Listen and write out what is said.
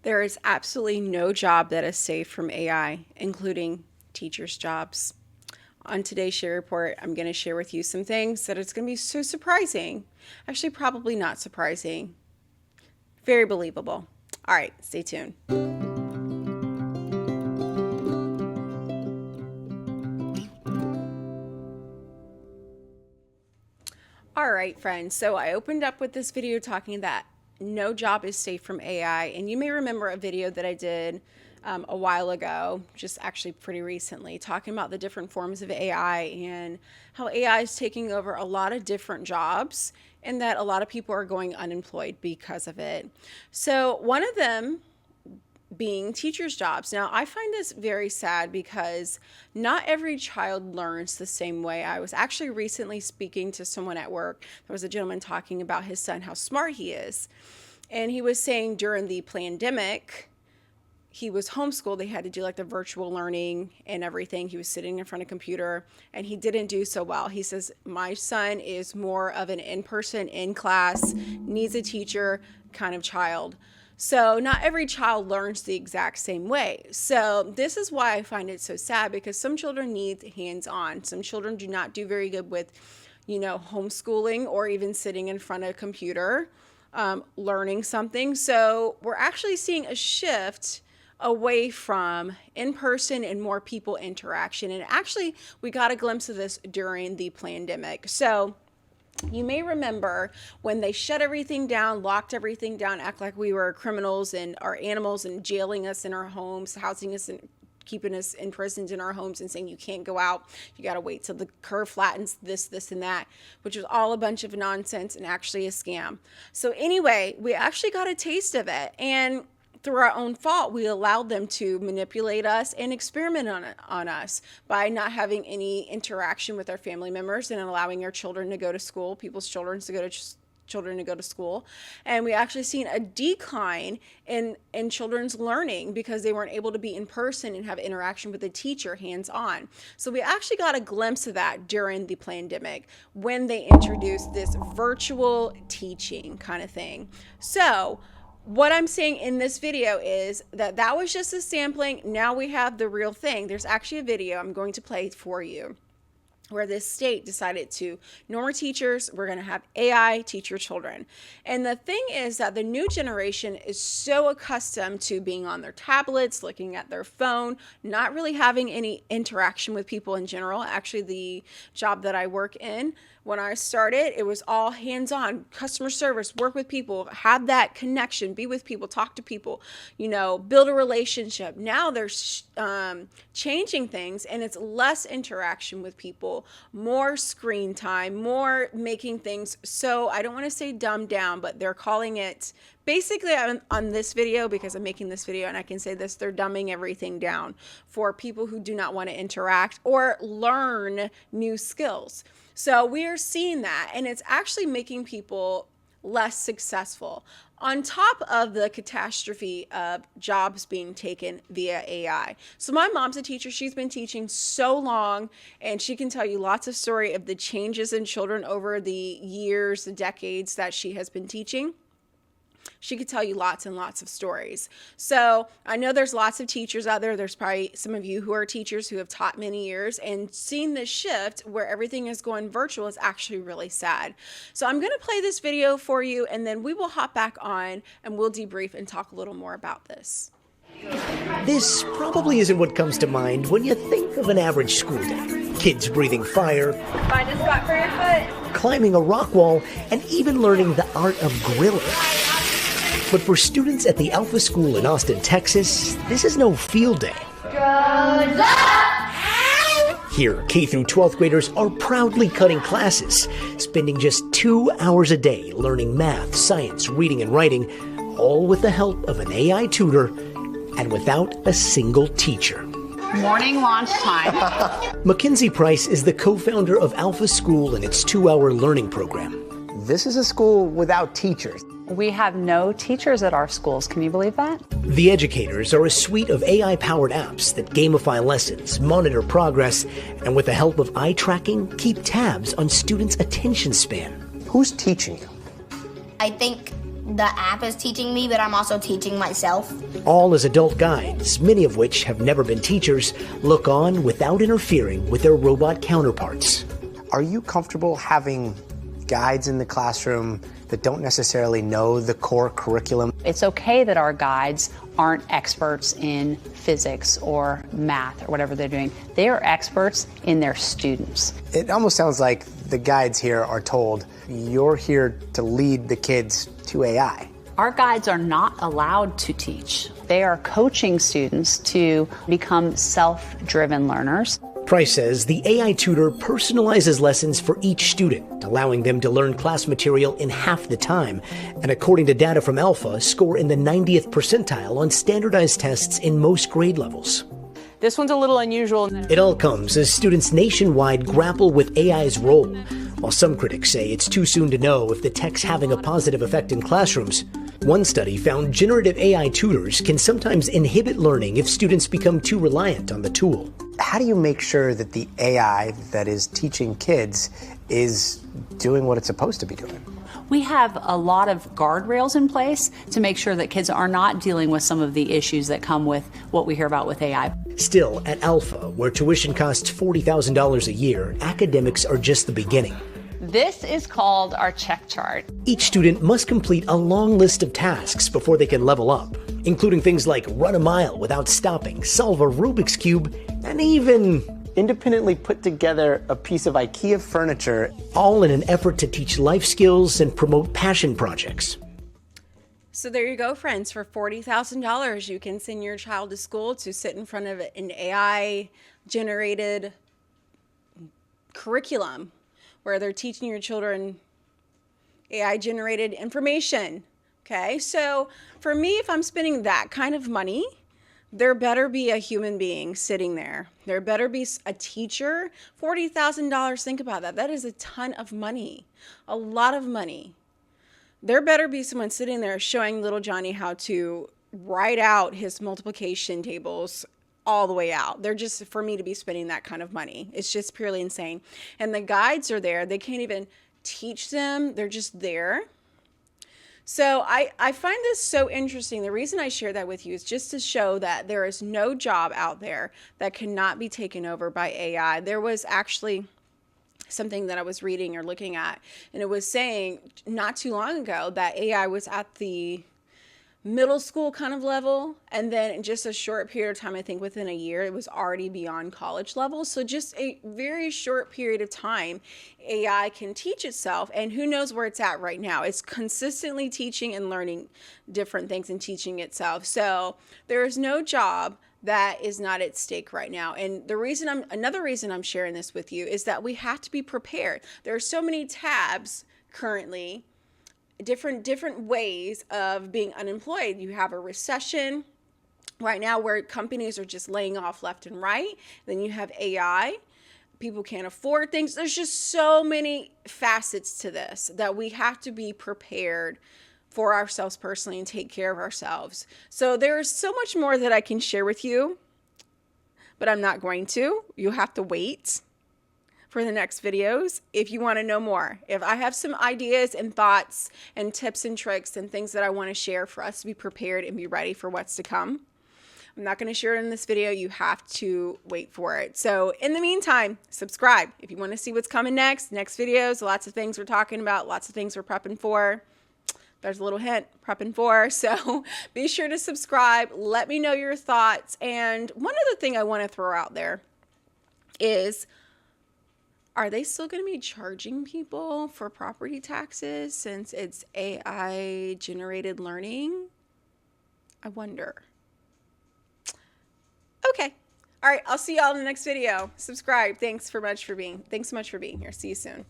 There is absolutely no job that is safe from AI, including teachers' jobs. On today's Share Report, I'm going to share with you some things that it's going to be so surprising. Actually, probably not surprising. Very believable. All right, stay tuned. All right, friends. So I opened up with this video talking that no job is safe from AI. And you may remember a video that I did a while ago, just actually pretty recently, talking about the different forms of AI and how AI is taking over a lot of different jobs and that a lot of people are going unemployed because of it. So one of them being teachers' jobs. Now, I find this very sad because not every child learns the same way. I was actually recently speaking to someone at work. There was a gentleman talking about his son, how smart he is. And he was saying during the pandemic, he was homeschooled. They had to do like the virtual learning and everything. He was sitting in front of a computer and he didn't do so well. He says, my son is more of an in-person, in-class, needs a teacher kind of child. So not every child learns the exact same way. So this is why I find it so sad, because some children need hands-on. Some children do not do very good with, homeschooling or even sitting in front of a computer, learning something. So we're actually seeing a shift away from in-person and more people interaction. And actually, we got a glimpse of this during the pandemic. So you may remember when they shut everything down, locked everything down, act like we were criminals and our animals and jailing us in our homes, housing us and keeping us imprisoned in our homes and saying you can't go out. You got to wait till the curve flattens, this, and that, which was all a bunch of nonsense and actually a scam. So anyway, we actually got a taste of it. And through our own fault, we allowed them to manipulate us and experiment on us by not having any interaction with our family members and allowing our children to go to school, people's children to go to school. And we actually seen a decline in children's learning because they weren't able to be in person and have interaction with the teacher hands-on. So we actually got a glimpse of that during the pandemic when they introduced this virtual teaching kind of thing. So what I'm saying in this video is that was just a sampling. Now we have the real thing. There's actually a video I'm going to play for you where this state decided to, no more teachers, we're going to have AI teach your children. And the thing is that the new generation is so accustomed to being on their tablets, looking at their phone, not really having any interaction with people in general. Actually, the job that I work in, when I started, it was all hands-on, customer service, work with people, have that connection, be with people, talk to people, build a relationship. Now they're changing things and it's less interaction with people, more screen time, more making things, so I don't want to say dumbed down, but they're calling it, basically on this video, because I'm making this video and I can say this, they're dumbing everything down for people who do not want to interact or learn new skills. So we are seeing that, and it's actually making people less successful on top of the catastrophe of jobs being taken via AI. So my mom's a teacher. She's been teaching so long, and she can tell you lots of story of the changes in children over the years, the decades that she has been teaching. She could tell you lots and lots of stories. So I know there's lots of teachers out there. There's probably some of you who are teachers who have taught many years, and seeing this shift where everything is going virtual is actually really sad. So I'm going to play this video for you, and then we will hop back on and we'll debrief and talk a little more about this. This probably isn't what comes to mind when you think of an average school day. Kids breathing fire, find a spot for your foot, climbing a rock wall, and even learning the art of grilling. But for students at the Alpha School in Austin, Texas, this is no field day. Here, K through 12th graders are proudly cutting classes, spending just 2 hours a day learning math, science, reading, and writing, all with the help of an AI tutor and without a single teacher. Morning launch time. Mackenzie Price is the co-founder of Alpha School and its 2-hour learning program. This is a school without teachers. We have no teachers at our schools. Can you believe that? The Educators are a suite of AI-powered apps that gamify lessons, monitor progress, and with the help of eye tracking, keep tabs on students' attention span. Who's teaching you? I think the app is teaching me, but I'm also teaching myself. All as adult guides, many of which have never been teachers, look on without interfering with their robot counterparts. Are you comfortable having guides in the classroom that don't necessarily know the core curriculum? It's okay that our guides aren't experts in physics or math or whatever they're doing. They are experts in their students. It almost sounds like the guides here are told, you're here to lead the kids to AI. Our guides are not allowed to teach. They are coaching students to become self-driven learners. Price says the AI tutor personalizes lessons for each student, allowing them to learn class material in half the time, and according to data from Alpha, score in the 90th percentile on standardized tests in most grade levels. This one's a little unusual. It all comes as students nationwide grapple with AI's role. While some critics say it's too soon to know if the tech's having a positive effect in classrooms, one study found generative AI tutors can sometimes inhibit learning if students become too reliant on the tool. How do you make sure that the AI that is teaching kids is doing what it's supposed to be doing? We have a lot of guardrails in place to make sure that kids are not dealing with some of the issues that come with what we hear about with AI. Still, at Alpha, where tuition costs $40,000 a year, academics are just the beginning. This is called our check chart. Each student must complete a long list of tasks before they can level up, including things like run a mile without stopping, solve a Rubik's Cube, and even Independently put together a piece of IKEA furniture. all in an effort to teach life skills and promote passion projects. So there you go, friends. For $40,000, you can send your child to school to sit in front of an AI-generated curriculum where they're teaching your children AI-generated information. Okay, so for me, if I'm spending that kind of money, there better be a human being sitting there. There better be a teacher. $40,000, think about that. That is a ton of money, a lot of money. There better be someone sitting there showing little Johnny how to write out his multiplication tables all the way out. They're just, for me to be spending that kind of money, it's just purely insane. And the guides are there. They can't even teach them. They're just there. So I find this so interesting. The reason I share that with you is just to show that there is no job out there that cannot be taken over by AI. There was actually something that I was reading or looking at, and it was saying not too long ago that AI was at the middle school kind of level, and then in just a short period of time, I think within a year, it was already beyond college level. So just a very short period of time, AI can teach itself, and who knows where it's at right now. It's consistently teaching and learning different things and teaching itself. So there is no job that is not at stake right now. And another reason I'm sharing this with you is that we have to be prepared. There are so many tabs currently, different ways of being unemployed. You have a recession right now where companies are just laying off left and right. Then you have AI. People can't afford things. There's just so many facets to this that we have to be prepared for ourselves personally and take care of ourselves. So there's so much more that I can share with you, but I'm not going to. You'll have to wait for the next videos if you want to know more. If I have some ideas and thoughts and tips and tricks and things that I want to share for us to be prepared and be ready for what's to come, I'm not going to share it in this video. You have to wait for it. So in the meantime, subscribe if you want to see what's coming next videos. Lots of things we're talking about, lots of things we're prepping for. There's a little hint, prepping for. So be sure to subscribe. Let me know your thoughts. And one other thing I want to throw out there is, are they still going to be charging people for property taxes since it's AI generated learning? I wonder. Okay. All right. I'll see y'all in the next video. Subscribe. Thanks so much for being here. See you soon.